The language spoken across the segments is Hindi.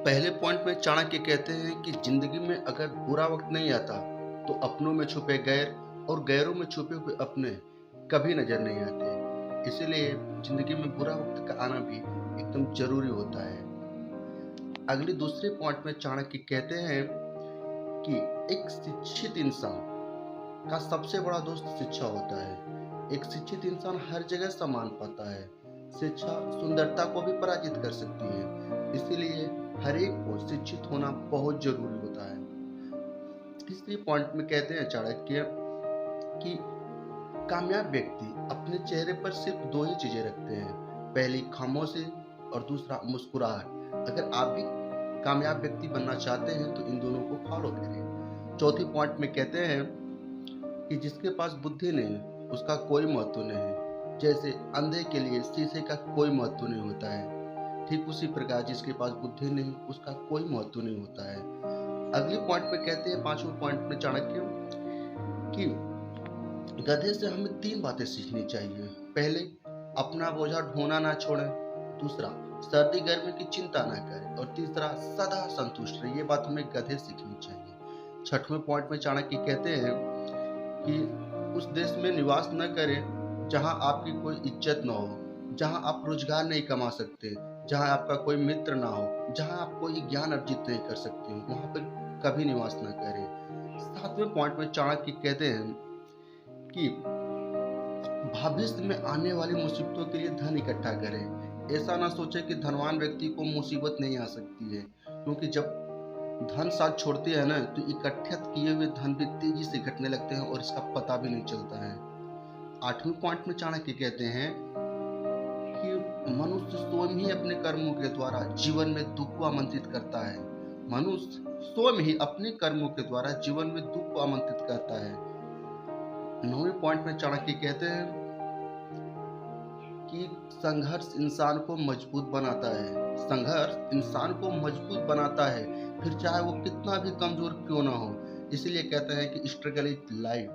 पहले पॉइंट में चाणक्य कहते हैं कि जिंदगी में अगर बुरा वक्त नहीं आता तो अपनों में छुपे गैर और गैरों में छुपे हुए अपने कभी नजर नहीं आते। इसीलिए जिंदगी में बुरा वक्त का आना भी एकदम जरूरी होता है। अगले दूसरे पॉइंट में चाणक्य कहते हैं कि एक शिक्षित इंसान का सबसे बड़ा दोस्त शिक्षा होता है। एक शिक्षित इंसान हर जगह सम्मान पाता है। शिक्षा सुंदरता को भी पराजित कर सकती है। इसीलिए हर एक को शिक्षित होना बहुत जरूरी होता है। तीसरे पॉइंट में कहते हैं चाणक्य कि कामयाब व्यक्ति अपने चेहरे पर सिर्फ दो ही चीजें रखते हैं, पहली खामोशी और दूसरा मुस्कुराहट। अगर आप भी कामयाब व्यक्ति बनना चाहते हैं तो इन दोनों को फॉलो करें। चौथे पॉइंट में कहते हैं कि जिसके पास बुद्धि नहीं उसका कोई महत्व नहीं। जैसे अंधे के लिए शीशे का कोई महत्व नहीं होता है, ठीक उसी प्रकार जिसके पास बुद्धि नहीं उसका कोई महत्व नहीं होता है। अगले पॉइंट में कहते हैं, पांचवें पॉइंट में चाणक्य कि गधे से हमें तीन बातें सीखनी चाहिए। पहले, अपना बोझा ढोना ना छोड़ें। दूसरा, सर्दी गर्मी की चिंता ना करें। और तीसरा, सदा संतुष्ट रहे। ये बात हमें गधे सीखनी चाहिए। छठवें पॉइंट में चाणक्य कहते हैं कि उस देश में निवास न करें जहां आपकी कोई इज्जत न हो, जहां आप रोजगार नहीं कमा सकते, जहां आपका कोई मित्र ना हो, जहां आप कोई ज्ञान अर्जित नहीं कर सकते हो, वहां पर कभी निवास न करें। सातवें पॉइंट में चाणक्य कहते हैं कि भविष्य में आने वाली मुसीबतों के लिए धन इकट्ठा करें। ऐसा ना सोचें कि धनवान व्यक्ति को मुसीबत नहीं आ सकती है, क्योंकि जब धन साथ छोड़ते हैं ना तो इकट्ठा किए हुए धन भी तेजी से घटने लगते हैं और इसका पता भी नहीं चलता है। आठवें पॉइंट में चाणक्य कहते हैं कि मनुष्य स्वयं ही अपने कर्मों के द्वारा जीवन में दुख को आमंत्रित करता है। मनुष्य स्वयं ही अपने कर्मों के द्वारा जीवन में दुख को आमंत्रित करता है। नौवें पॉइंट में चाणक्य कहते हैं कि संघर्ष इंसान को मजबूत बनाता है। संघर्ष इंसान को मजबूत बनाता है, फिर चाहे वो कितना भी कमजोर क्यों ना हो। इसलिए कहते हैं कि स्ट्रगल इज लाइफ।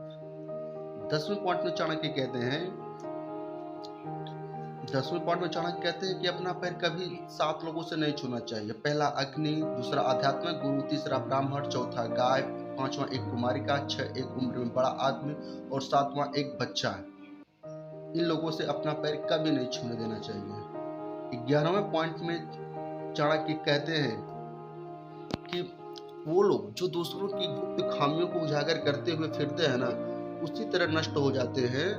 दसवें पॉइंट में चाणक्य कहते हैं कि अपना पैर कभी 7 लोगों से नहीं छूना चाहिए। पहला अग्नि, दूसरा आध्यात्मिक गुरु, तीसरा ब्राह्मण, चौथा गाय, पांचवा एक कुमारिका, 6 एक उम्र में बड़ा आदमी और 7वां एक बच्चा। इन लोगों से अपना पैर कभी नहीं छूने देना चाहिए। 11वें पॉइंट में चाणक्य कहते हैं कि वो लोग जो दूसरों की गुप्त खामियों को उजागर करते हुए फिरते हैं ना, उसी तरह नष्ट हो जाते हैं।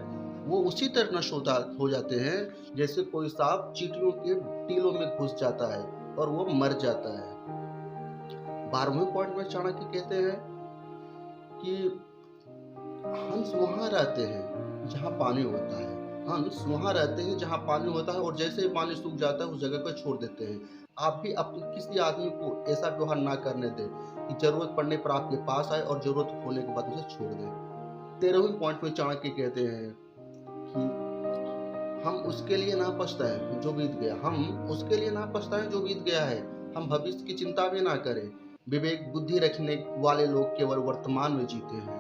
वो उसी तरह नष्ट हो जाते हैं जैसे कोई सांप चींटियों के टीलों में घुस जाता है और वो मर जाता है। 12वें पॉइंट में चाणक्य कहते हैं कि हंस वहां रहते हैं जहां पानी होता है। हंस वहां रहते हैं जहां पानी होता है और जैसे ही पानी सूख जाता है उस जगह को छोड़ देते हैं। आप भी अपने किसी आदमी को ऐसा व्यवहार ना करने दें कि जरूरत पड़ने पर आपके पास आए और जरूरत होने के बाद उसे छोड़ दें। 13वें पॉइंट में चाणक्य कहते हैं कि हम उसके लिए ना पछताएं जो बीत गया। हम उसके लिए ना पछताएं जो बीत गया है। हम भविष्य की चिंता भी ना करें। विवेक बुद्धि रखने वाले लोग केवल वर्तमान में जीते हैं।